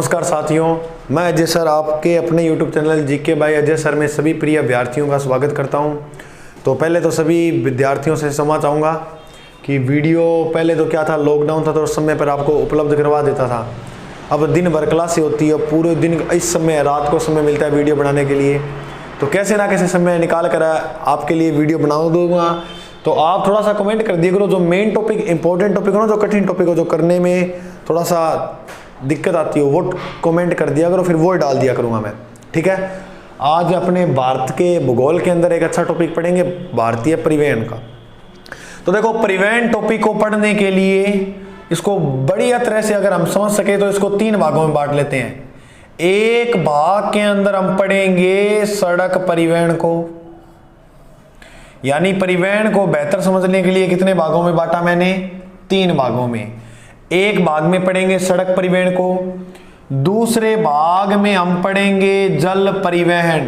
नमस्कार साथियों, मैं अजय सर आपके अपने YouTube channel GK by Ajay sir में सभी प्रिय अभ्यर्थियों का स्वागत करता हूं। तो पहले तो सभी विद्यार्थियों से क्षमा चाहूँगा कि वीडियो पहले तो क्या था, लॉकडाउन था तो उस समय पर आपको उपलब्ध करवा देता था। अब दिन भर क्लासें होती है, पूरे दिन इस समय रात को समय मिलता है वीडियो बनाने के लिए, तो कैसे ना कैसे समय निकाल कर आपके लिए वीडियो बना दूंगा। तो आप थोड़ा सा कमेंट कर दिया करो, जो मेन टॉपिक इंपॉर्टेंट टॉपिक हो ना, जो कठिन टॉपिक हो, जो करने में थोड़ा सा दिक्कत आती हो, वो कमेंट कर दिया करो, फिर वो डाल दिया करूँगा मैं। ठीक है, आज अपने भारत के भूगोल के अंदर एक अच्छा टॉपिक पढ़ेंगे, भारतीय परिवहन का। तो देखो, परिवहन टॉपिक को पढ़ने के लिए इसको बढ़िया तरह से अगर हम समझ सके तो इसको 3 भागों में बांट लेते हैं। एक भाग के अंदर हम पढ़ेंगे सड़क परिवहन को, यानी परिवहन को बेहतर समझने के लिए कितने भागों में बांटा मैंने? 3 भागों में। एक भाग में पढ़ेंगे सड़क परिवहन को, दूसरे भाग में हम पढ़ेंगे जल परिवहन।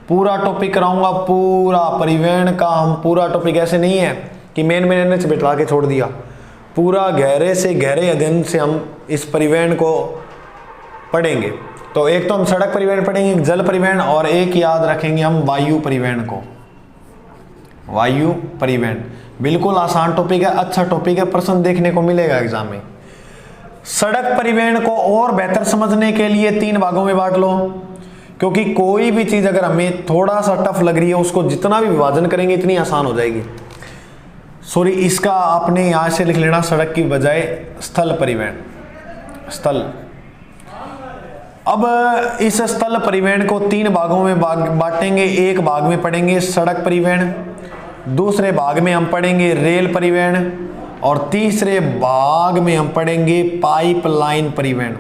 पूरा टॉपिक कराऊंगा, पूरा परिवहन का हम पूरा टॉपिक, ऐसे नहीं है कि मेन से बिठा के छोड़ दिया, पूरा गहरे से गहरे अध्ययन से हम इस परिवहन को पढ़ेंगे। तो एक तो हम सड़क परिवहन पढ़ेंगे, जल परिवहन, और एक याद रखेंगे हम वायु परिवहन को। वायु परिवहन बिल्कुल आसान टॉपिक है, अच्छा टॉपिक है, प्रश्न देखने को मिलेगा एग्जाम में। सड़क परिवहन को और बेहतर समझने के लिए 3 भागों में बांट लो, क्योंकि कोई भी चीज अगर हमें थोड़ा सा टफ लग रही है, उसको जितना भी विभाजन करेंगे इतनी आसान हो जाएगी। सॉरी, इसका आपने यहां से लिख लेना सड़क की बजाय स्थल परिवहन, स्थल। अब इस स्थल परिवहन को 3 भागों में बांटेंगे। एक भाग में पढ़ेंगे सड़क परिवहन, दूसरे भाग में हम पढ़ेंगे रेल परिवहन, और तीसरे भाग में हम पढ़ेंगे पाइपलाइन परिवहन।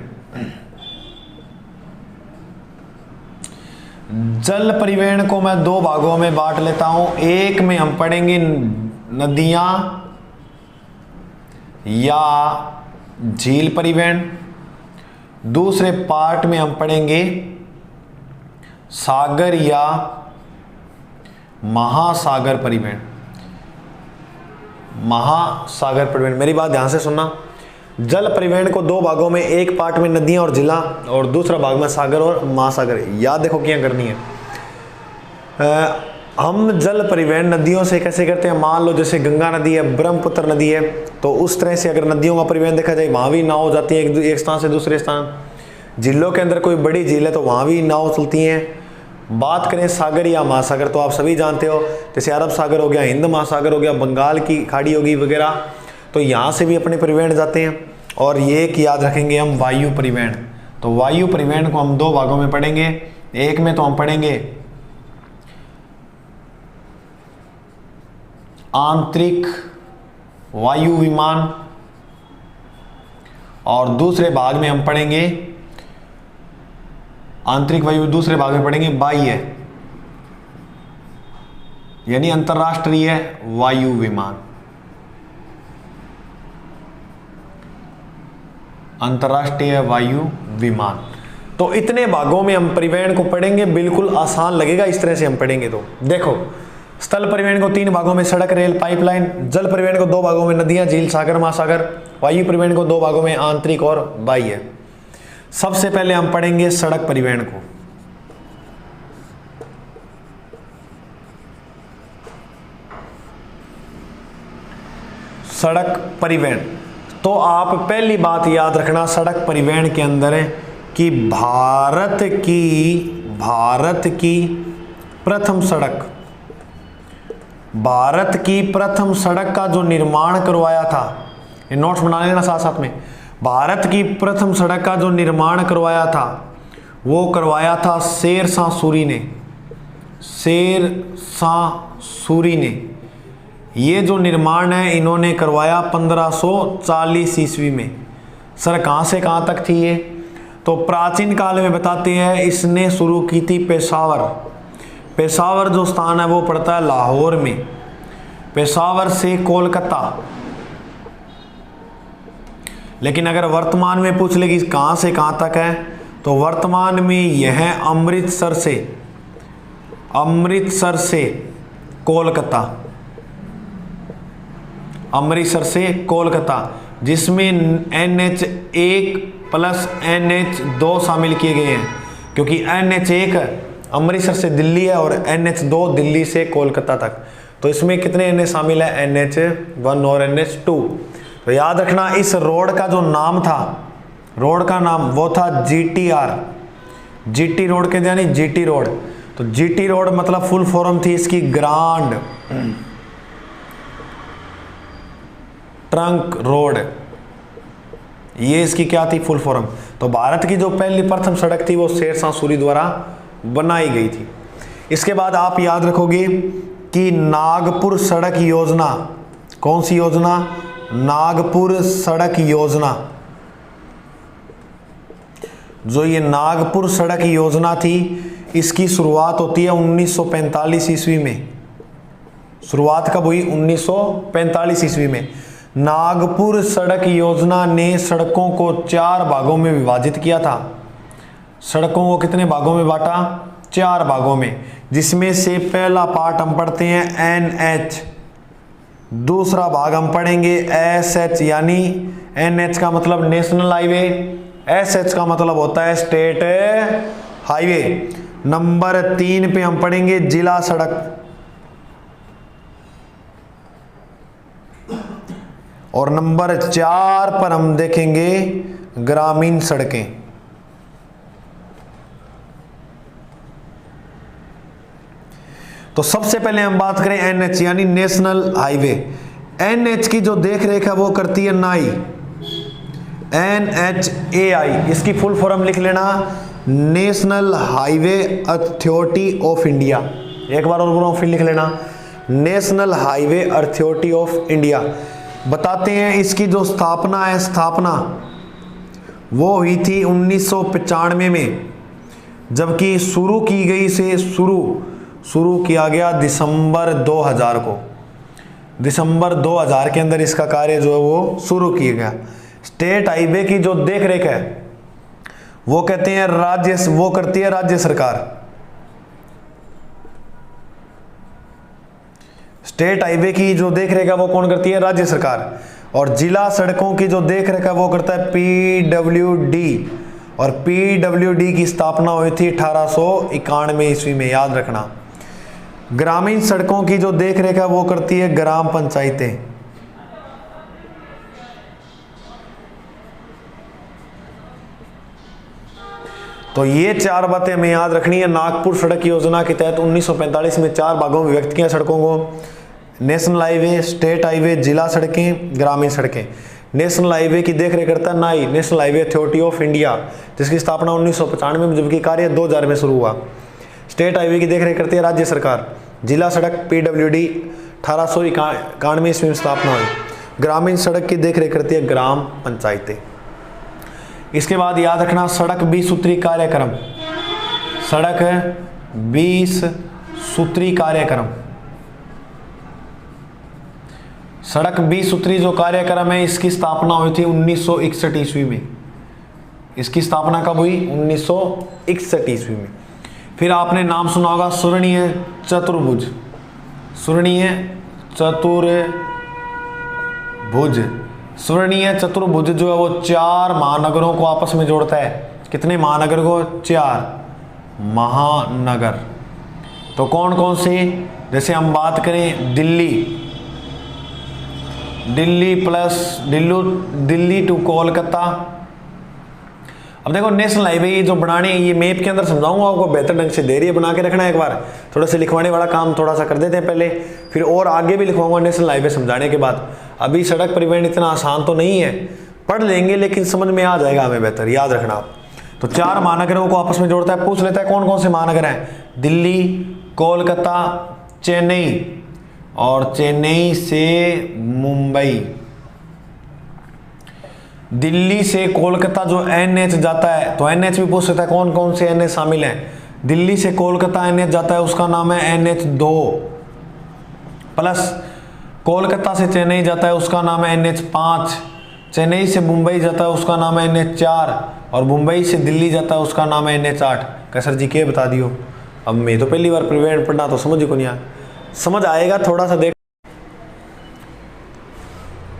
जल परिवहन को मैं 2 भागों में बांट लेता हूं। एक में हम पढ़ेंगे नदियां या झील परिवहन, दूसरे पार्ट में हम पढ़ेंगे सागर या महासागर परिवहन। महासागर परिवहन, मेरी बात ध्यान से सुनना। जल परिवहन को 2 भागों में, एक पार्ट में नदियां और जिला, और दूसरा भाग में सागर और महासागर। याद देखो क्या करनी है। हम जल परिवहन नदियों से कैसे करते हैं? मान लो जैसे गंगा नदी है, ब्रह्मपुत्र नदी है, तो उस तरह से अगर नदियों का परिवहन देखा जाए, वहां भी नाव जाती है एक स्थान से दूसरे स्थान। झीलों के अंदर कोई बड़ी झील है तो वहां भी नाव चलती हैं। बात करें सागर या महासागर, तो आप सभी जानते हो, जैसे अरब सागर हो गया, हिंद महासागर हो गया, बंगाल की खाड़ी होगी वगैरह, तो यहाँ से भी अपने परिवहन जाते हैं। और ये एक याद रखेंगे हम, वायु परिवहन। तो वायु परिवहन को हम 2 भागों में पढ़ेंगे। एक में तो हम पढ़ेंगे आंतरिक वायु विमान, और दूसरे भाग में हम पढ़ेंगे आंतरिक वायु, दूसरे भाग में पढ़ेंगे बाह्य, यानी अंतरराष्ट्रीय वायु विमान। अंतरराष्ट्रीय वायु विमान। तो इतने भागों में हम परिवहन को पढ़ेंगे, बिल्कुल आसान लगेगा इस तरह से हम पढ़ेंगे। तो देखो, स्थल परिवहन को 3 भागों में, सड़क, रेल, पाइपलाइन। जल परिवहन को 2 भागों में, नदियां, झील, सागर, महासागर। वायु परिवहन को 2 भागों में, आंतरिक और बाह्य। सबसे पहले हम पढ़ेंगे सड़क परिवहन को। सड़क परिवहन, तो आप पहली बात याद रखना सड़क परिवहन के अंदर है कि भारत की प्रथम सड़क, भारत की प्रथम सड़क का जो निर्माण करवाया था, ये नोट्स बना लेना साथ साथ में। भारत की प्रथम सड़क का जो निर्माण करवाया था, वो करवाया था शेरशाह सूरी ने। शेरशाह सूरी ने ये जो निर्माण है इन्होंने करवाया 1540 ईस्वी में। सर कहाँ से कहाँ तक थी ये? तो प्राचीन काल में बताते हैं इसने शुरू की थी पेशावर। पेशावर जो स्थान है वो पड़ता है लाहौर में। पेशावर से कोलकाता। लेकिन अगर वर्तमान में पूछ ले कि कहाँ से कहाँ तक है, तो वर्तमान में यह अमृतसर से कोलकाता, अमृतसर से कोलकाता, जिसमें NH1 प्लस NH2 शामिल किए गए हैं, क्योंकि NH1 अमृतसर से दिल्ली है और NH2 दिल्ली से कोलकाता तक। तो इसमें कितने NH शामिल है, NH1 और NH2। तो याद रखना इस रोड का जो नाम था, रोड का नाम वो था GTR, GT रोड के यानी GT रोड। तो GT रोड मतलब फुल फॉर्म थी इसकी ग्रांड ट्रंक रोड, ये इसकी क्या थी, फुल फॉर्म। तो भारत की जो पहली प्रथम सड़क थी वो शेरशाह सूरी द्वारा बनाई गई थी। इसके बाद आप याद रखोगे कि नागपुर सड़क योजना, कौन सी योजना, नागपुर सड़क योजना। जो ये नागपुर सड़क योजना थी इसकी शुरुआत होती है 1945 ईस्वी में। शुरुआत कब हुई, 1945 ईस्वी में। नागपुर सड़क योजना ने सड़कों को 4 भागों में विभाजित किया था। सड़कों को कितने भागों में बांटा, 4 भागों में, जिसमें से पहला पार्ट हम पढ़ते हैं NH, दूसरा भाग हम पढ़ेंगे SH, यानी NH का मतलब नेशनल हाईवे, SH का मतलब होता है स्टेट हाईवे। नंबर 3 पे हम पढ़ेंगे जिला सड़क, और नंबर 4 पर हम देखेंगे ग्रामीण सड़कें। तो सबसे पहले हम बात करें NH यानी नेशनल हाईवे। NH की जो देख रेख है वो करती है नाई, NHAI, इसकी फुल फॉर्म लिख लेना, national highway authority of India. एक बार और बोलो फिर लिख लेना, national highway authority of India. बताते हैं इसकी जो स्थापना है, स्थापना वो हुई थी 1995 में, जबकि शुरू की गई से शुरू किया गया दिसंबर 2000 को। दिसंबर 2000 के अंदर इसका कार्य जो है वो शुरू किया गया। स्टेट हाईवे की जो देख रेख है वो कहते हैं वो करती है राज्य सरकार। स्टेट हाईवे की जो देख रेख है वो कौन करती है, राज्य सरकार। और जिला सड़कों की जो देख रेख है वो करता है PWD, और PWD की स्थापना हुई थी 1891 ईस्वी में, याद रखना। ग्रामीण सड़कों की जो देख रेख है वो करती है ग्राम पंचायतें। तो ये 4 बातें हमें याद रखनी है। नागपुर सड़क योजना के तहत 1945 में 4 भागों में व्यक्त किया सड़कों को, नेशनल हाईवे, स्टेट हाईवे, जिला सड़कें, ग्रामीण सड़कें। नेशनल हाईवे की देख रेख करता है नाई, national highway authority of India, जिसकी स्थापना 1995 में, जबकि कार्य 2000 में शुरू हुआ। स्टेट हाईवे की देख रेख करती है राज्य सरकार। जिला सड़क PWD 1891 ईस्वी में स्थापना हुई। ग्रामीण सड़क की देख रेख करती है ग्राम पंचायतें। इसके बाद याद रखना सड़क 20 सूत्री कार्यक्रम, सड़क 20 सूत्री कार्यक्रम। सड़क 20 सूत्री जो कार्यक्रम है इसकी स्थापना हुई थी 1961 ईस्वी में। इसकी स्थापना कब हुई, 1961 ईस्वी में। फिर आपने नाम सुना होगा सुवर्णीय चतुर्भुज, सुवर्णीय चतुर्भुज। सुवर्णीय चतुर्भुज जो है वो 4 महानगरों को आपस में जोड़ता है। कितने महानगर को, 4 महानगर। तो कौन कौन से, जैसे हम बात करें दिल्ली टू कोलकाता। अब देखो नेशनल हाईवे जो बनाने, ये मैप के अंदर समझाऊंगा आपको बेहतर ढंग से, धैर्य बना के रखना। एक बार थोड़ा सा लिखवाने वाला काम थोड़ा सा कर देते हैं पहले, फिर और आगे भी लिखवाऊंगा नेशनल हाईवे समझाने के बाद। अभी सड़क परिवहन इतना आसान तो नहीं है, पढ़ लेंगे लेकिन समझ में आ जाएगा हमें, बेहतर याद रखना आप। तो 4 महानगरों को आपस में जोड़ता है। पूछ लेता है कौन कौन से महानगर हैं, दिल्ली, कोलकाता, चेन्नई, और चेन्नई से मुंबई। दिल्ली से कोलकाता जो NH जाता है, तो NH भी पूछ सकता है कौन कौन से NH शामिल हैं। दिल्ली से कोलकाता NH जाता है, उसका नाम है NH2, प्लस कोलकाता से चेन्नई जाता है, उसका नाम है NH5। चेन्नई से मुंबई जाता है, उसका नाम है NH4, और मुंबई से दिल्ली जाता है, उसका नाम है NH8। कैसर जी के बता दियो, अब मैं तो पहली बार परिवहन पढ़ना तो समझ को नहीं आया, समझ आएगा थोड़ा सा देख।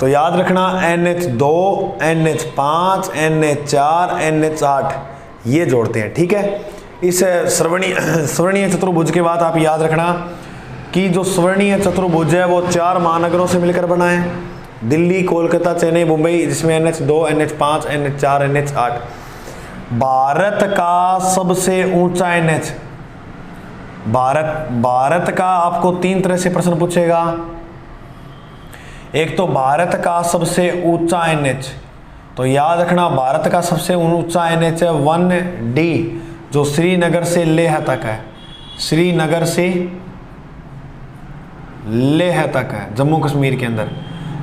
तो याद रखना NH2, NH5, NH4, NH8 ये जोड़ते हैं, ठीक है। इस स्वर्णीय चतुर्भुज के बाद आप याद रखना कि जो स्वर्णीय चतुर्भुज है वो 4 महानगरों से मिलकर बना है, दिल्ली, कोलकाता, चेन्नई, मुंबई, जिसमें NH2, NH5, NH4, NH8। Bharat का सबसे ऊंचा NH, भारत का आपको 3 तरह से प्रश्न पूछेगा। एक तो भारत का सबसे ऊंचा NH, तो याद रखना भारत का सबसे ऊंचा NH है 1D, जो श्रीनगर से लेह तक है, श्रीनगर से लेह तक है, जम्मू कश्मीर के अंदर।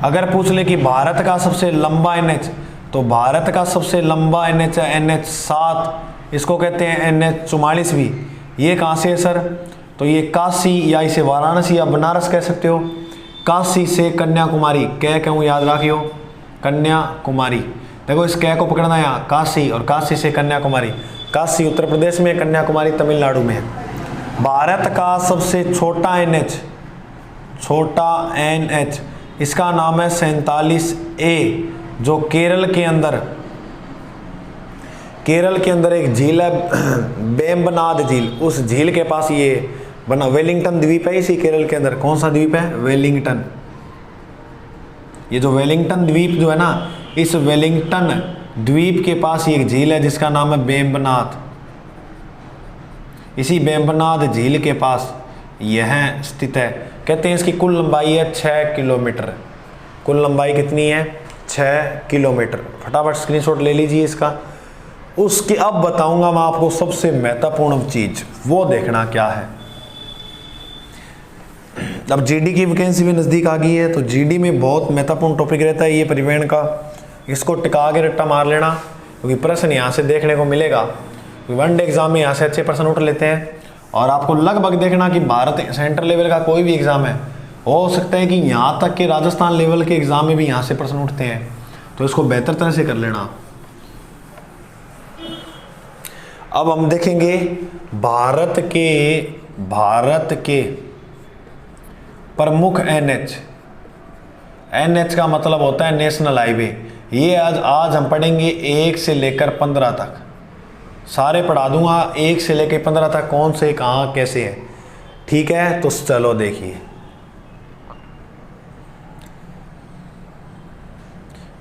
अगर पूछ ले कि भारत का सबसे लंबा NH, तो भारत का सबसे लंबा NH है NH7, इसको कहते हैं NH44 भी। ये कहाँ से है सर? तो ये काशी या इसे वाराणसी या बनारस कह सकते हो, काशी से कन्याकुमारी, कै कहूँ याद रखियो, कन्याकुमारी। देखो इस कै को पकड़ना है यहाँ, काशी, और काशी से कन्याकुमारी, काशी उत्तर प्रदेश में, कन्याकुमारी तमिलनाडु में है। भारत का सबसे छोटा NH, छोटा NH, इसका नाम है 47A, जो केरल के अंदर एक झील है, वेम्बनाड झील, उस झील के पास ये बना। वेलिंगटन द्वीप है इसी केरल के अंदर। कौन सा द्वीप है? वेलिंगटन। ये जो वेलिंगटन द्वीप जो है ना, इस वेलिंगटन द्वीप के पास एक झील है जिसका नाम है वेम्बनाड। इसी वेम्बनाड झील के पास यह स्थित है। कहते हैं इसकी कुल लंबाई है 6 किलोमीटर। कुल लंबाई कितनी है? 6 किलोमीटर। फटाफट स्क्रीनशॉट ले लीजिए इसका। उसके अब बताऊंगा मैं आपको सबसे महत्वपूर्ण चीज, वो देखना क्या है। अब जीडी की वैकेंसी भी नज़दीक आ गई है, तो जीडी में बहुत महत्वपूर्ण टॉपिक रहता है ये परिवहन का। इसको टिका के रट्टा मार लेना, क्योंकि प्रश्न यहाँ से देखने को मिलेगा। वनडे एग्जाम में यहाँ से अच्छे प्रश्न उठ लेते हैं। और आपको लगभग देखना कि भारत सेंट्रल लेवल का कोई भी एग्जाम है, हो सकता है कि यहाँ तक के राजस्थान लेवल के एग्जाम में भी यहाँ से प्रश्न उठते हैं, तो इसको बेहतर तरह से कर लेना। अब हम देखेंगे भारत के प्रमुख NH का मतलब होता है नेशनल हाईवे। ये आज हम पढ़ेंगे 1 से लेकर 15 तक, सारे पढ़ा दूंगा 1 से लेकर 15 तक, कौन से कहाँ कैसे है, ठीक है। तो चलो देखिए,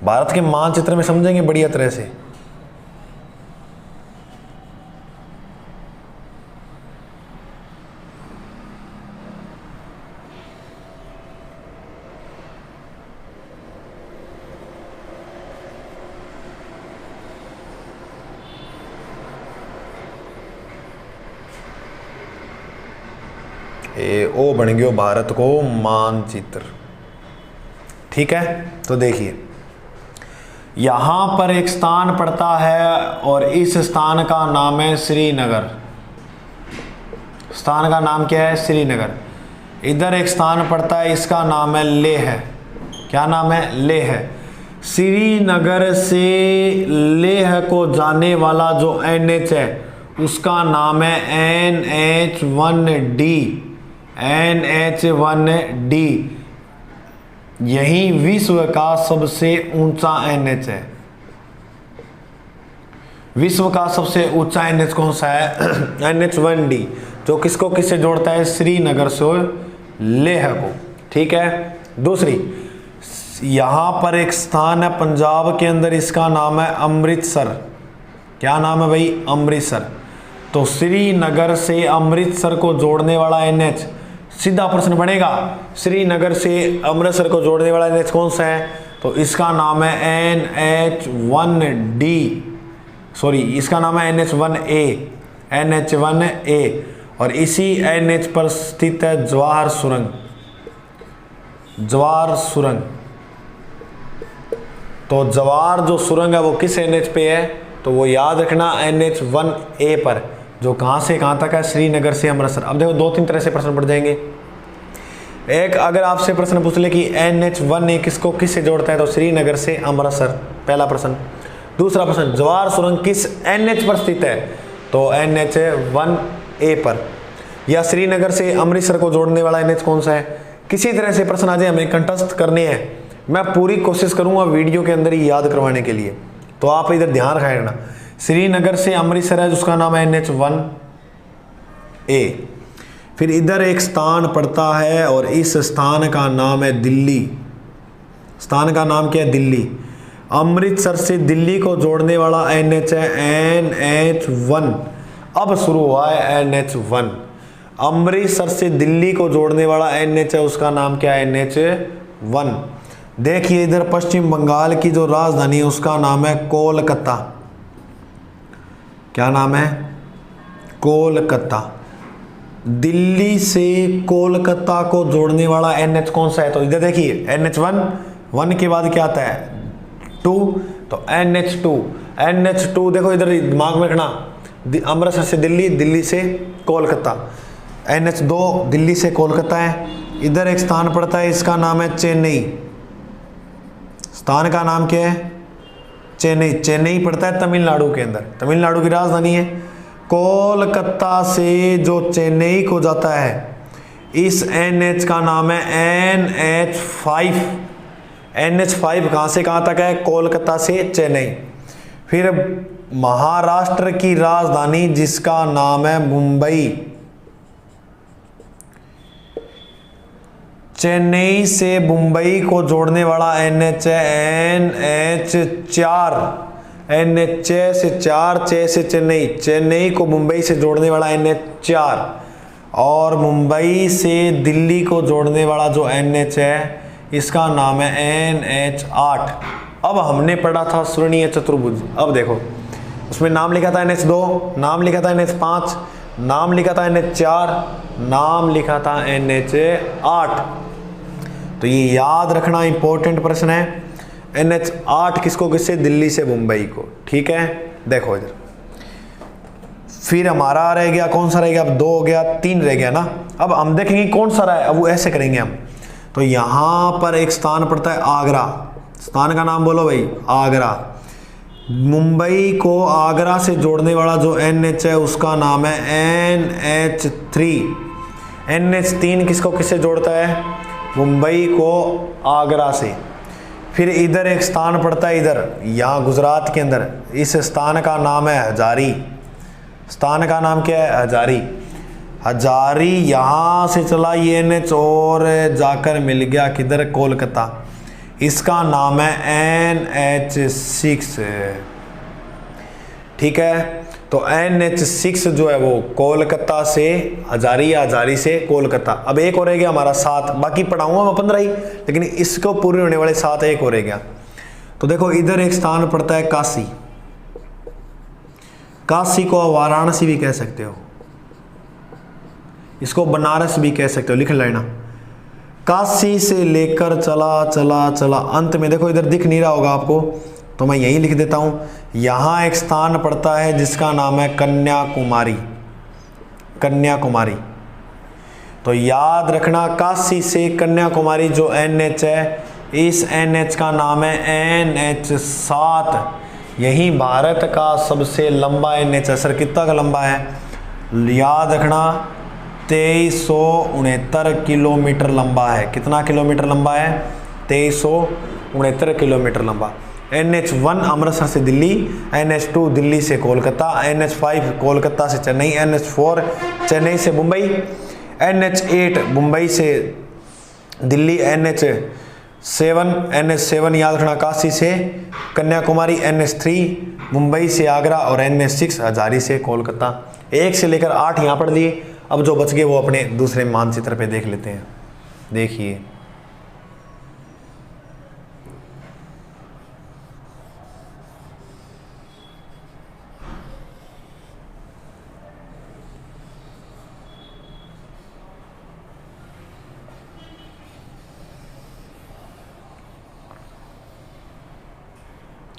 भारत के मानचित्र में समझेंगे बढ़िया तरह से। ओ बन गयो भारत को मानचित्र, ठीक है। तो देखिए यहां पर एक स्थान पड़ता है और इस स्थान का नाम है श्रीनगर। स्थान का नाम क्या है? श्रीनगर। इधर एक स्थान पड़ता है, इसका नाम है लेह। क्या नाम है? लेह। श्रीनगर से लेह को जाने वाला जो NH है उसका नाम है NH1D। NH1D यही विश्व का सबसे ऊंचा NH है। विश्व का सबसे ऊंचा NH कौन सा है? NH1D, जो किसको किससे जोड़ता है? श्रीनगर से लेह को, ठीक है। दूसरी, यहां पर एक स्थान है पंजाब के अंदर, इसका नाम है अमृतसर। क्या नाम है भाई? अमृतसर। तो श्रीनगर से अमृतसर को जोड़ने वाला NH, सीधा प्रश्न बनेगा श्रीनगर से अमृतसर को जोड़ने वाला NH कौन सा है? तो इसका नाम है NH1D, सॉरी इसका नाम है NH1A। NH1A। और इसी NH पर स्थित है जवाहर सुरंग। जवाहर सुरंग। तो जवाहर जो सुरंग है वो किस NH पे है? तो वो याद रखना NH1A पर, जो कहाँ से कहाँ तक है? श्रीनगर से अमृतसर। अब देखो 2-3 तरह से प्रश्न पड़ जाएंगे। एक, अगर आपसे प्रश्न पूछ ले कि NH1A किसको किस से जोड़ता है, तो श्रीनगर से अमृतसर, पहला प्रश्न। दूसरा प्रश्न, जवाहर सुरंग किस NH पर स्थित है? तो NH1A पर। या श्रीनगर से अमृतसर को जोड़ने वाला NH कौन सा है? किसी तरह से प्रश्न आ जाए, हमें कंटस्ट करने हैं, मैं पूरी कोशिश करूंगा वीडियो के अंदर ही याद करवाने के लिए, तो आप इधर ध्यान रखना। श्रीनगर से अमृतसर है जिसका नाम है NH1A। फिर इधर एक स्थान पड़ता है और इस स्थान का नाम है दिल्ली। स्थान का नाम क्या है? दिल्ली। अमृतसर से दिल्ली को जोड़ने वाला NH है NH1। अब शुरू हुआ है NH1। अमृतसर से दिल्ली को जोड़ने वाला NH है, उसका नाम क्या है? NH1। देखिए इधर पश्चिम बंगाल की जो राजधानी है उसका नाम है कोलकाता। क्या नाम है? कोलकाता। दिल्ली से कोलकाता को जोड़ने वाला NH कौन सा है? तो इधर देखिए NH1, 1 के बाद क्या आता है? 2, तो NH2। NH2 देखो इधर दिमाग में रखना, अमृतसर से दिल्ली, दिल्ली से कोलकाता। NH2 दिल्ली से कोलकाता है। इधर एक स्थान पड़ता है, इसका नाम है चेन्नई। स्थान का नाम क्या है? चेन्नई। चेन्नई पड़ता है तमिलनाडु के अंदर, तमिलनाडु की राजधानी है। कोलकाता से जो चेन्नई को जाता है, इस NH का नाम है NH5। NH5 कहाँ से कहाँ तक है? कोलकाता से चेन्नई। फिर महाराष्ट्र की राजधानी जिसका नाम है मुंबई, चेन्नई से मुंबई को जोड़ने वाला NH है NH4। NH से 4, 6 से चेन्नई, चेन्नई को मुंबई से जोड़ने वाला NH4। और मुंबई से दिल्ली को जोड़ने वाला जो NH है इसका नाम है NH8। अब हमने पढ़ा था सुवर्णीय चतुर्भुज। अब देखो उसमें नाम लिखा था NH2, नाम लिखा था NH5, नाम लिखा था NH4, नाम लिखा था NH8। तो ये याद रखना इंपॉर्टेंट प्रश्न है। NH8 किसको? किससे? दिल्ली से मुंबई को। ठीक है, देखो इधर फिर हमारा रह गया कौन सा रह गया? अब 2 हो गया, 3 रह गया ना। अब हम देखेंगे कौन सा रहा है, अब वो ऐसे करेंगे हम। तो यहाँ पर एक स्थान पड़ता है आगरा। स्थान का नाम बोलो भाई, आगरा। मुंबई को आगरा से जोड़ने वाला जो NH है उसका नाम है NH3। NH3 किसको किससे जोड़ता है? मुंबई को आगरा से। फिर इधर एक स्थान पड़ता है, इधर यहाँ गुजरात के अंदर, इस स्थान का नाम है हजारी। स्थान का नाम क्या है? हजारी। हजारी यहाँ से चला ये NH और जाकर मिल गया किधर? कोलकाता। इसका नाम है NH6। ठीक है, तो NH6 जो है वो कोलकाता से हजारी या हजारी से कोलकाता। अब एक और रह गया हमारा 7, बाकी पढ़ाऊंगा मैं 15 ही, लेकिन इसको पूरे होने वाले 7 एक और रह गया। तो देखो इधर एक स्थान पड़ता है काशी। काशी को वाराणसी भी कह सकते हो, इसको बनारस भी कह सकते हो, लिख लेना। काशी से लेकर चला चला चला, अंत में देखो इधर दिख नहीं रहा होगा आपको, तो मैं यही लिख देता हूं। यहां एक स्थान पड़ता है जिसका नाम है कन्याकुमारी। कन्याकुमारी। तो याद रखना, काशी से कन्याकुमारी जो NH है, इस NH का नाम है NH7। यही भारत का सबसे लंबा NH है। सर कितना का लंबा है? याद रखना 2369 किलोमीटर लंबा है। कितना किलोमीटर लंबा है? 2369 किलोमीटर लंबा। NH1 अमृतसर से दिल्ली, NH2 दिल्ली से कोलकाता, NH5 कोलकाता से चेन्नई, NH4 चेन्नई से मुंबई, NH8 मुंबई से दिल्ली, NH7 याद रखना काशी से कन्याकुमारी, NH3 मुंबई से आगरा और NH6 हजारी से कोलकाता। 1 से लेकर 8 यहाँ पढ़ लिए। अब जो बच गए वो अपने दूसरे मानचित्र पे देख लेते हैं। देखिए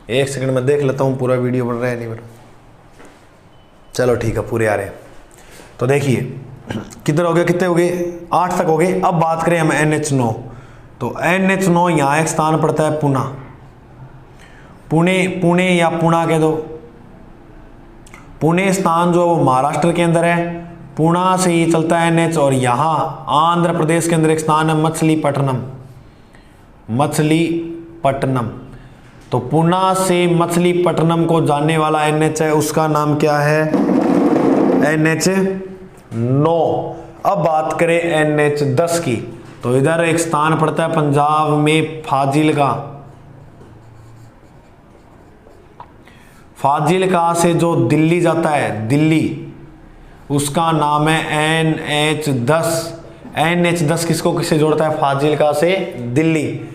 एक सेकंड में देख लेता हूँ पूरा वीडियो बन रहा है नहीं बन रहा। चलो ठीक है, पूरे आ रहे हैं। तो देखिए किधर हो गए, कितने हो गए? 8 तक हो गए। अब बात करें हम NH9। तो NH9 यहाँ एक स्थान पड़ता है पुणे। पुणे या पुणा कह दो। पुणे स्थान जो है वो महाराष्ट्र के अंदर है। पुणा से ही चलता है NH। और यहाँ आंध्र प्रदेश के अंदर एक स्थान है मछलीपट्टनम। मछलीपट्टनम। तो पुणे से मछलीपट्टनम को जाने वाला NH है, उसका नाम क्या है? NH9। अब बात करें NH10 की, तो इधर एक स्थान पड़ता है पंजाब में फाजिलका। फाजिलका से जो दिल्ली जाता है, दिल्ली, उसका नाम है NH10। NH10 किसको किससे जोड़ता है? फाजिलका से दिल्ली।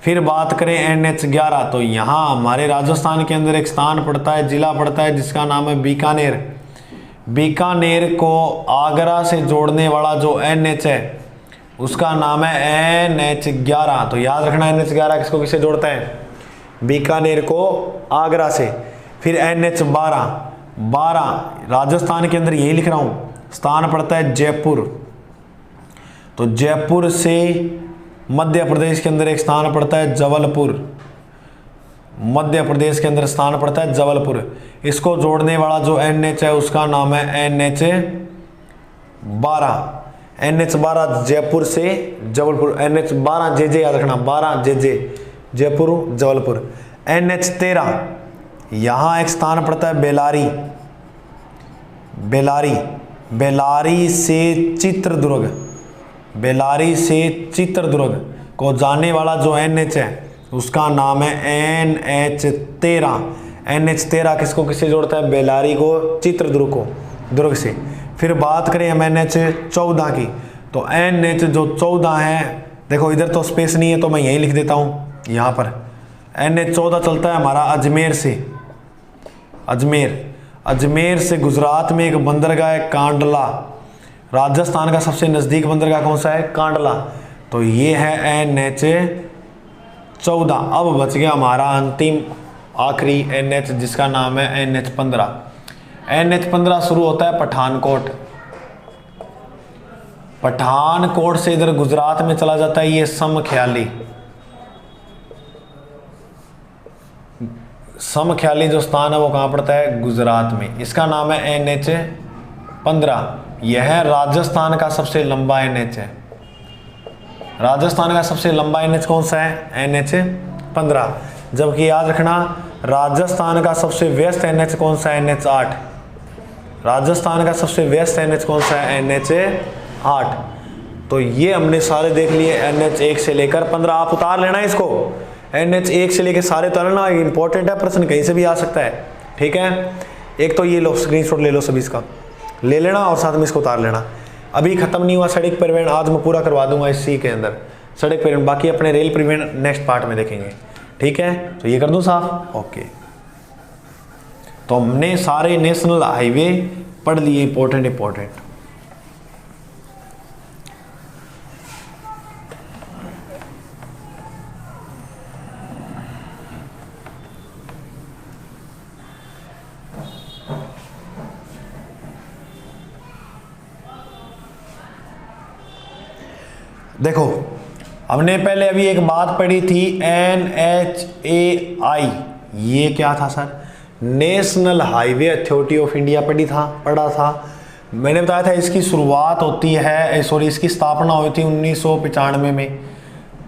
फिर बात करें NH11, तो यहाँ हमारे राजस्थान के अंदर एक स्थान पड़ता है, जिला पड़ता है, जिसका नाम है बीकानेर। बीकानेर को आगरा से जोड़ने वाला जो NH है, उसका नाम है NH11। तो याद रखना NH11 किसको किससे जोड़ता है? बीकानेर को आगरा से। फिर NH12, 12 राजस्थान के अंदर यही लिख रहा हूँ, स्थान पड़ता है जयपुर। तो जयपुर से मध्य प्रदेश के अंदर एक स्थान पड़ता है जबलपुर। मध्य प्रदेश के अंदर स्थान पड़ता है जबलपुर। इसको जोड़ने वाला जो NH है, उसका नाम है NH12। NH12 जयपुर से जबलपुर। NH12 JJ याद रखना, 12 JJ जयपुर जबलपुर। NH13 यहाँ एक स्थान पड़ता है बेलारी। बेलारी, बेलारी से चित्रदुर्ग। बेलारी से चित्रदुर्ग को जाने वाला जो NH है, उसका नाम है NH13। NH13 किसको किससे जोड़ता है? बेलारी को चित्रदुर्ग को, दुर्ग से। फिर बात करें हम NH14 की, तो NH जो 14 है, देखो इधर तो स्पेस नहीं है तो मैं यही लिख देता हूँ यहाँ पर। NH14 चलता है हमारा अजमेर से। अजमेर, अजमेर से गुजरात में एक बंदरगाह है कांडला। राजस्थान का सबसे नज़दीक बंदरगाह कौन सा है? कांडला। तो ये है NH14। अब बच गया हमारा अंतिम आखिरी NH, जिसका नाम है NH15। NH15 शुरू होता है पठानकोट। पठानकोट से इधर गुजरात में चला जाता है ये समख्याली। समख्याली जो स्थान है वो कहाँ पड़ता है? गुजरात में। इसका नाम है NH15। यह राजस्थान का सबसे लंबा NH है। राजस्थान का सबसे लंबा NH कौन सा है? NH15। जबकि याद रखना राजस्थान का सबसे व्यस्त NH कौन सा है? NH8। राजस्थान का सबसे व्यस्त NH कौन सा है? NH8। तो ये हमने सारे देख लिए NH1 से लेकर 15। आप उतार लेना इसको, NH1 से लेकर सारे उतारना, इंपॉर्टेंट है, प्रश्न कहीं से भी आ सकता है। ठीक है, एक तो ये लो, स्क्रीनशॉट ले लो, सभी इसका ले लेना और साथ में इसको उतार लेना। अभी खत्म नहीं हुआ सड़क परिवहन, आज मैं पूरा करवा दूंगा इसी के अंदर सड़क परिवहन। बाकी अपने रेल परिवहन नेक्स्ट पार्ट में देखेंगे। ठीक है, तो ये कर दूं साफ। ओके, तो हमने सारे नेशनल हाईवे पढ़ लिए, इंपॉर्टेंट। देखो, हमने पहले अभी एक बात पढ़ी थी NHAI। ये क्या था sir? National highway authority of India पढ़ा था। मैंने बताया था इसकी शुरुआत होती है, सॉरी, इसकी स्थापना हुई थी 1995 में।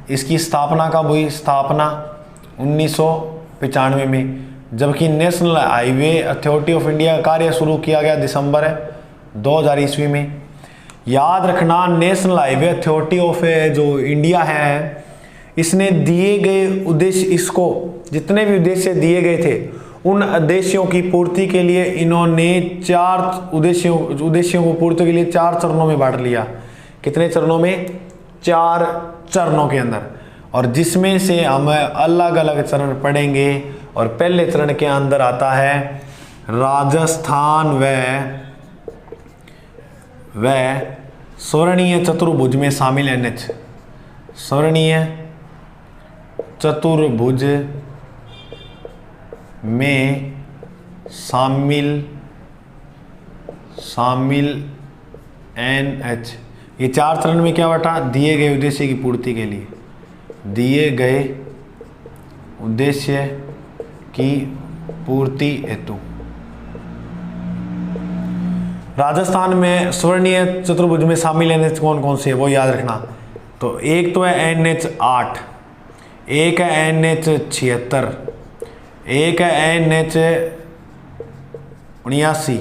इसकी स्थापना कब हुई? स्थापना 1995 में। जबकि national highway authority of India का कार्य शुरू किया गया दिसंबर 2000 ईस्वी में। याद रखना नेशनल हाईवे अथॉरिटी ऑफ जो इंडिया है, इसने दिए गए उद्देश्य, इसको जितने भी उद्देश्य दिए गए थे, उन उद्देश्यों की पूर्ति के लिए इन्होंने 4 उद्देश्यों को पूर्ति के लिए 4 चरणों में बांट लिया। कितने चरणों में? 4 चरणों के अंदर। और जिसमें से हम अलग अलग चरण पढ़ेंगे। और पहले चरण के अंदर आता है राजस्थान व स्वर्णीय चतुर्भुज में शामिल NH। स्वर्णीय चतुर्भुज में शामिल NH। ये 4 चरण में क्या बटा? दिए गए उद्देश्य की पूर्ति के लिए, दिए गए उद्देश्य की पूर्ति हेतु। राजस्थान में स्वर्णीय चतुर्भुज में शामिल NH कौन कौन से है वो याद रखना। तो एक तो है NH8, एक है NH76, एक है NH79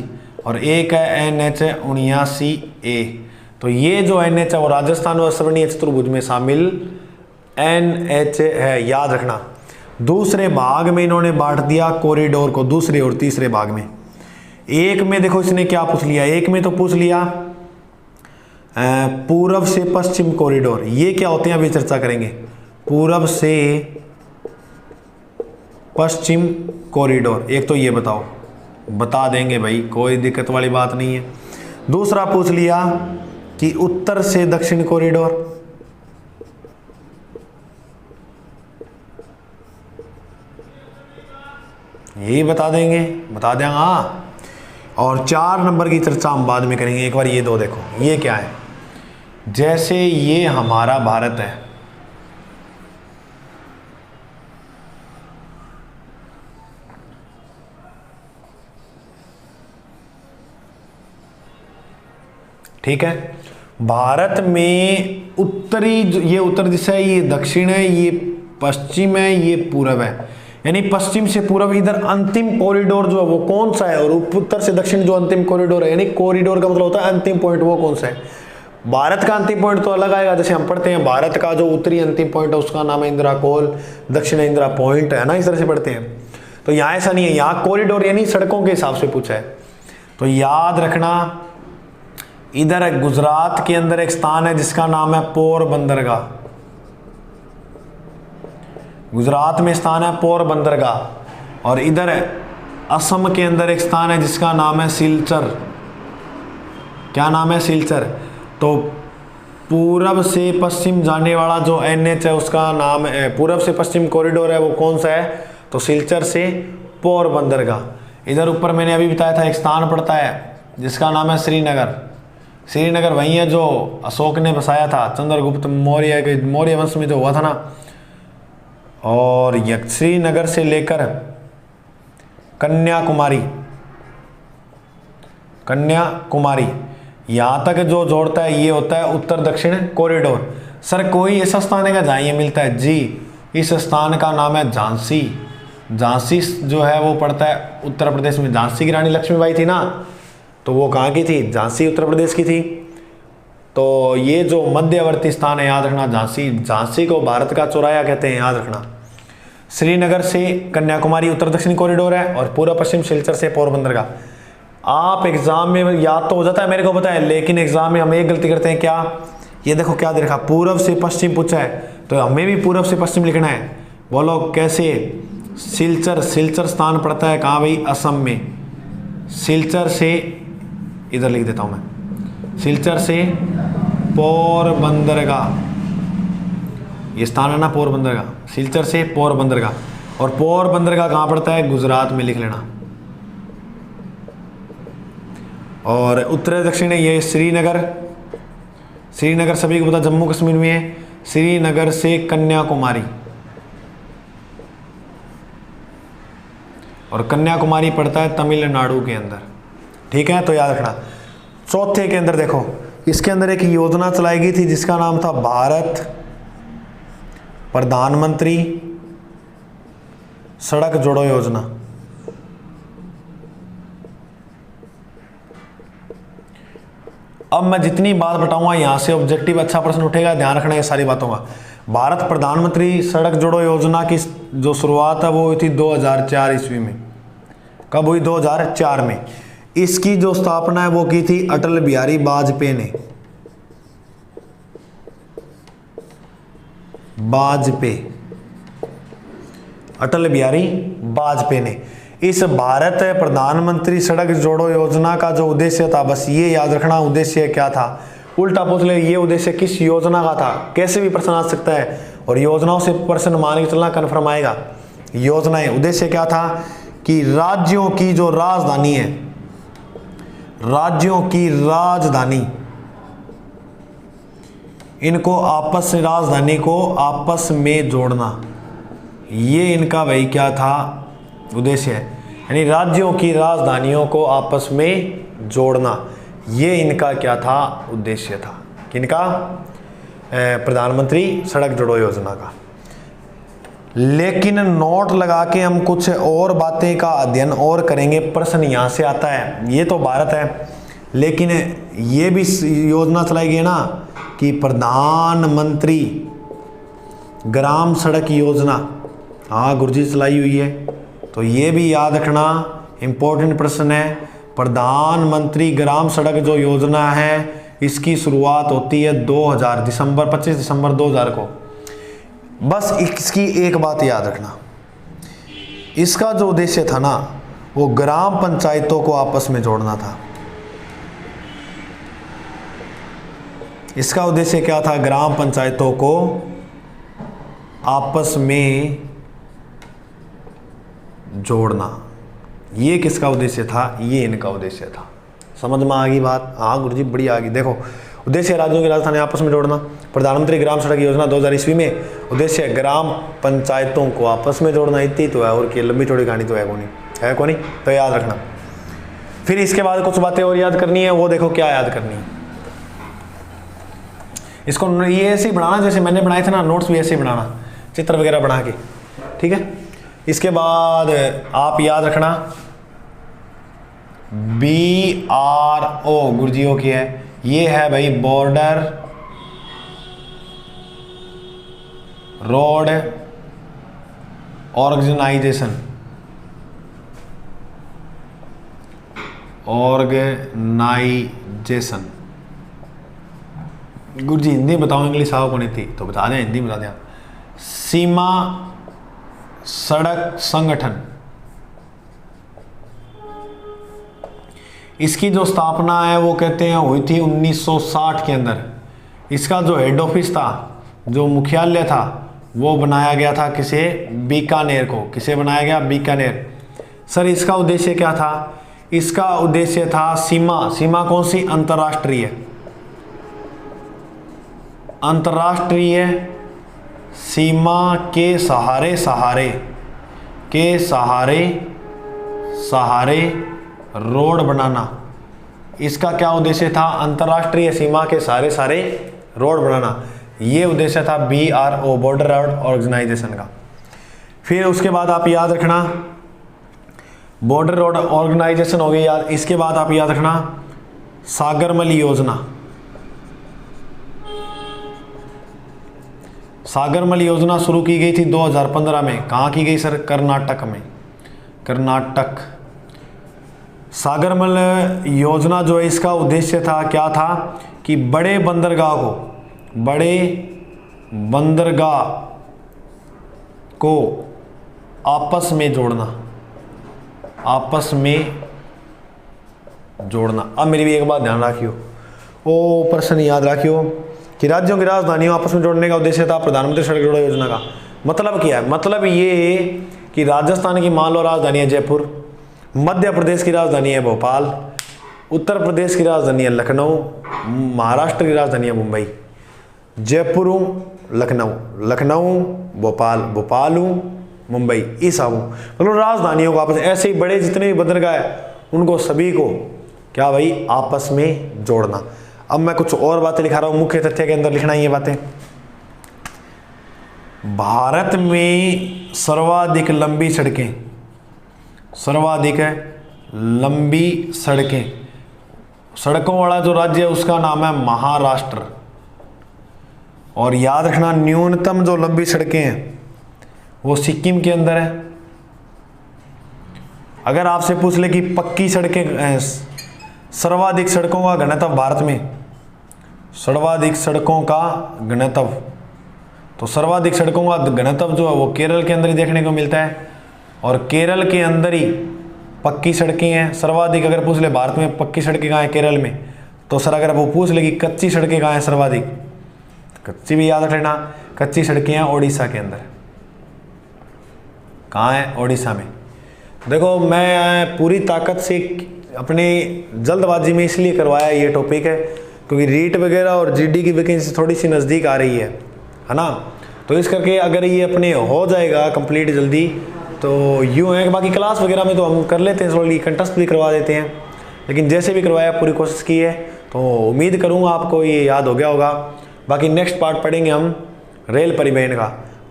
और एक है NH79A। तो ये जो NH है वो राजस्थान व स्वर्णीय चतुर्भुज में शामिल NH है, याद रखना। दूसरे भाग में इन्होंने बांट दिया कॉरिडोर को, दूसरे और तीसरे भाग में। एक में देखो इसने क्या पूछ लिया, एक में तो पूछ लिया पूर्व से पश्चिम कॉरिडोर। ये क्या होते हैं अभी चर्चा करेंगे। पूर्व से पश्चिम कॉरिडोर, एक तो ये बताओ, बता देंगे भाई, कोई दिक्कत वाली बात नहीं है। दूसरा पूछ लिया कि उत्तर से दक्षिण कॉरिडोर, यही बता देंगे, बता देंगे हाँ। और 4 नंबर की चर्चा हम बाद में करेंगे। एक बार ये दो देखो, ये क्या है। जैसे ये हमारा भारत है, ठीक है। भारत में उत्तरी, ये उत्तर दिशा है, ये दक्षिण है, ये पश्चिम है, ये पूर्व है। यानी पश्चिम से पूर्व इधर अंतिम कॉरिडोर जो है वो कौन सा है, और उत्तर से दक्षिण जो अंतिम कॉरिडोर है, यानी कॉरिडोर का मतलब होता है अंतिम पॉइंट, वो कौन सा है। भारत का अंतिम पॉइंट तो अलग आएगा। जैसे हम पढ़ते हैं भारत का जो उत्तरी अंतिम पॉइंट है उसका नाम है इंदिरा कोल, दक्षिण इंदिरा पॉइंट, है ना, इस तरह से पढ़ते हैं। तो यहाँ ऐसा नहीं है, यहाँ कॉरिडोर यानी सड़कों के हिसाब से पूछा है। तो याद रखना, इधर गुजरात के अंदर एक स्थान है जिसका नाम है पोरबंदरगाह, गुजरात में स्थान है पोरबंदरगाह। और इधर असम के अंदर एक स्थान है जिसका नाम है सिलचर। क्या नाम है? सिलचर। तो पूर्व से पश्चिम जाने वाला जो NH है उसका नाम है, पूर्व से पश्चिम कॉरिडोर है वो कौन सा है? तो सिलचर से पोरबंदरगाह। इधर ऊपर मैंने अभी बताया था एक स्थान पड़ता है जिसका नाम है श्रीनगर। श्रीनगर वही है जो अशोक ने बसाया था, चंद्रगुप्त मौर्य के मौर्य वंश में जो हुआ था ना। और श्रीनगर से लेकर कन्याकुमारी, कन्याकुमारी यहाँ तक जो जोड़ता है ये होता है उत्तर दक्षिण कॉरिडोर। सर कोई ऐसा स्थान है क्या जहाँ ये मिलता है? जी, इस स्थान का नाम है झांसी। झांसी जो है वो पड़ता है उत्तर प्रदेश में। झांसी की रानी लक्ष्मीबाई थी ना, तो वो कहाँ की थी? झांसी उत्तर प्रदेश की थी। तो ये जो मध्यवर्ती स्थान है याद रखना झांसी। झांसी को भारत का चौराया कहते हैं, याद रखना। श्रीनगर से कन्याकुमारी उत्तर दक्षिण कॉरिडोर है और पूर्व पश्चिम सिलचर से पोरबंदरगाह। आप एग्जाम में याद तो हो जाता है, मेरे को पता है, लेकिन एग्जाम में हम एक गलती करते हैं। क्या? ये देखो क्या दे रखा, पूर्व से पश्चिम पूछा है तो हमें भी पूर्व से पश्चिम लिखना है। बोलो कैसे? सिलचर, सिलचर स्थान पड़ता है कहाँ भाई? असम में। सिलचर से, इधर लिख देता हूँ मैं, सिलचर से पोरबंदरगाह, ये स्थान है ना पोरबंदरगाह। सिलचर से पोरबंदरगाह। और पोरबंदरगाह कहाँ पड़ता है? गुजरात में, लिख लेना। और उत्तर दक्षिण ये श्रीनगर, श्रीनगर सभी को पता जम्मू कश्मीर में है। श्रीनगर से कन्याकुमारी, और कन्याकुमारी पड़ता है तमिलनाडु के अंदर। ठीक है, तो याद रखना। चौथे के अंदर देखो, इसके अंदर एक योजना चलाई गई थी जिसका नाम था भारत प्रधानमंत्री सड़क जोड़ो योजना। अब मैं जितनी बात बताऊंगा यहां से ऑब्जेक्टिव अच्छा प्रश्न उठेगा, ध्यान रखना ये सारी बातों का। भारत प्रधानमंत्री सड़क जोड़ो योजना की जो शुरुआत है वो हुई थी 2004 ईस्वी में। कब हुई? 2004 में। इसकी जो स्थापना है वो की थी अटल बिहारी वाजपेयी ने। वाजपेयी, अटल बिहारी वाजपेयी ने। इस भारत प्रधानमंत्री सड़क जोड़ो योजना का जो उद्देश्य था, बस ये याद रखना उद्देश्य क्या था। उल्टा पूछ ले, ये उद्देश्य किस योजना का था? कैसे भी प्रश्न आ सकता है, और योजनाओं से प्रश्न मान के चलना कन्फर्म आएगा। योजनाएं, उद्देश्य क्या था कि राज्यों की जो राजधानी है, राज्यों की राजधानी, इनको आपस में, राजधानी को आपस में जोड़ना, ये इनका भाई क्या था? उद्देश्य है। यानी राज्यों की राजधानियों को आपस में जोड़ना, ये इनका क्या था? उद्देश्य था। किनका? प्रधानमंत्री सड़क जोड़ो योजना का। लेकिन नोट लगा के हम कुछ और बातें का अध्ययन और करेंगे। प्रश्न यहाँ से आता है, ये तो भारत है, लेकिन ये भी योजना चलाई गई ना कि प्रधानमंत्री ग्राम सड़क योजना, हाँ गुरुजी चलाई हुई है, तो ये भी याद रखना, इम्पोर्टेंट प्रश्न है। प्रधानमंत्री ग्राम सड़क जो योजना है इसकी शुरुआत होती है 25 दिसंबर 2000 को। बस इसकी एक बात याद रखना, इसका जो उद्देश्य था ना वो ग्राम पंचायतों को आपस में जोड़ना था। इसका उद्देश्य क्या था? ग्राम पंचायतों को आपस में जोड़ना। ये किसका उद्देश्य था? ये इनका उद्देश्य था। समझ में आ गई बात? हाँ गुरुजी बड़ी आ गई। देखो, उद्देश्य राज्यों की राजधानी आपस में जोड़ना। प्रधानमंत्री ग्राम सड़क योजना 2000 ईस्वी में उद्देश्य ग्राम पंचायतों को आपस में जोड़ना। इतनी तो है, और की लंबी चौड़ी कहानी तो है को नहीं, तो याद रखना। फिर इसके बाद कुछ बातें और याद करनी है, वो देखो क्या याद करनी है। इसको ये ऐसे ही बनाना जैसे मैंने बनाए थे ना, नोट्स भी ऐसे ही बनाना, चित्र वगैरह बना के, ठीक है। इसके बाद आप याद रखना BRO, गुरुजियों की है, ये है भाई बॉर्डर रोड ऑर्गेनाइजेशन। गुरुजी हिंदी बताओ, इंग्लिश आओ को नहीं थी तो बता दें, हिंदी बता दें। सीमा सड़क संगठन, इसकी जो स्थापना है वो कहते हैं हुई थी 1960 के अंदर। इसका जो हेड ऑफिस था, जो मुख्यालय था, वो बनाया गया था किसे? बीकानेर को। किसे बनाया गया? बीकानेर। सर इसका उद्देश्य क्या था? इसका उद्देश्य था सीमा कौन सी? अंतर्राष्ट्रीय, अंतर्राष्ट्रीय सीमा के सहारे रोड बनाना। इसका क्या उद्देश्य था? अंतर्राष्ट्रीय सीमा के सहारे रोड बनाना। ये उद्देश्य था BRO, बॉर्डर रोड ऑर्गेनाइजेशन का। फिर उसके बाद आप याद रखना, बॉर्डर रोड ऑर्गेनाइजेशन हो गई याद। इसके बाद आप याद रखना सागरमल योजना। सागरमल योजना शुरू की गई थी 2015 में। कहाँ की गई सर? कर्नाटक में। कर्नाटक। सागरमल योजना जो है, इसका उद्देश्य था, क्या था कि बड़े बंदरगाह को आपस में जोड़ना। अब मेरी भी एक बात ध्यान रखियो, वो प्रश्न याद रखियो कि राज्यों की राजधानियों आपस में जोड़ने का उद्देश्य था प्रधानमंत्री सड़क जोड़ो योजना का। मतलब क्या है? मतलब ये कि राजस्थान की मान लो राजधानी है जयपुर, मध्य प्रदेश की राजधानी है भोपाल, उत्तर प्रदेश की राजधानी है लखनऊ, महाराष्ट्र की राजधानी है मुंबई। जयपुर लखनऊ, भोपाल मुंबई, ई सब मतलब राजधानियों को आपस, ऐसे ही बड़े जितने भी बंदरगाह है उनको सभी को क्या भाई? आपस में जोड़ना। अब मैं कुछ और बातें लिखा रहा हूं, मुख्य तथ्य के अंदर लिखना ये बातें। भारत में सर्वाधिक लंबी सड़कें, सड़कों वाला जो राज्य है उसका नाम है महाराष्ट्र। और याद रखना न्यूनतम जो लंबी सड़कें हैं वो सिक्किम के अंदर है। अगर आपसे पूछ ले कि पक्की सड़कें, सर्वाधिक सड़कों का घनत्व भारत में, सर्वाधिक सड़कों का घनत्व, तो सर्वाधिक सड़कों का घनत्व जो है वो केरल के अंदर ही देखने को मिलता है। और केरल के अंदर ही पक्की सड़कें हैं सर्वाधिक। अगर पूछ ले भारत में पक्की सड़कें कहाँ हैं केरल में, तो सर अगर वो पूछ ले कि कच्ची सड़कें कहाँ हैं सर्वाधिक, कच्ची भी याद रख लेना, कच्ची सड़कें हैं ओडिशा के अंदर। कहाँ है? ओडिशा में। देखो मैं पूरी ताकत से अपने जल्दबाजी में इसलिए करवाया ये टॉपिक है क्योंकि रीट वगैरह और जीडी की वैकेंसी थोड़ी सी नज़दीक आ रही है ना, तो इस करके अगर ये अपने हो जाएगा कंप्लीट जल्दी तो यूँ है। बाकी क्लास वगैरह में तो हम कर लेते हैं, थोड़ी कंटेस्ट भी करवा देते हैं, लेकिन जैसे भी करवाया पूरी कोशिश की है, तो उम्मीद करूँगा आपको ये याद हो गया होगा। बाकी नेक्स्ट पार्ट पढ़ेंगे हम रेल परिवहन का,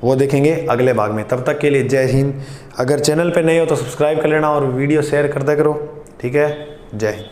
वो देखेंगे अगले भाग में। तब तक के लिए जय हिंद। अगर चैनल पे नए हो तो सब्सक्राइब कर लेना और वीडियो शेयर करते करो, ठीक है। जय हिंद।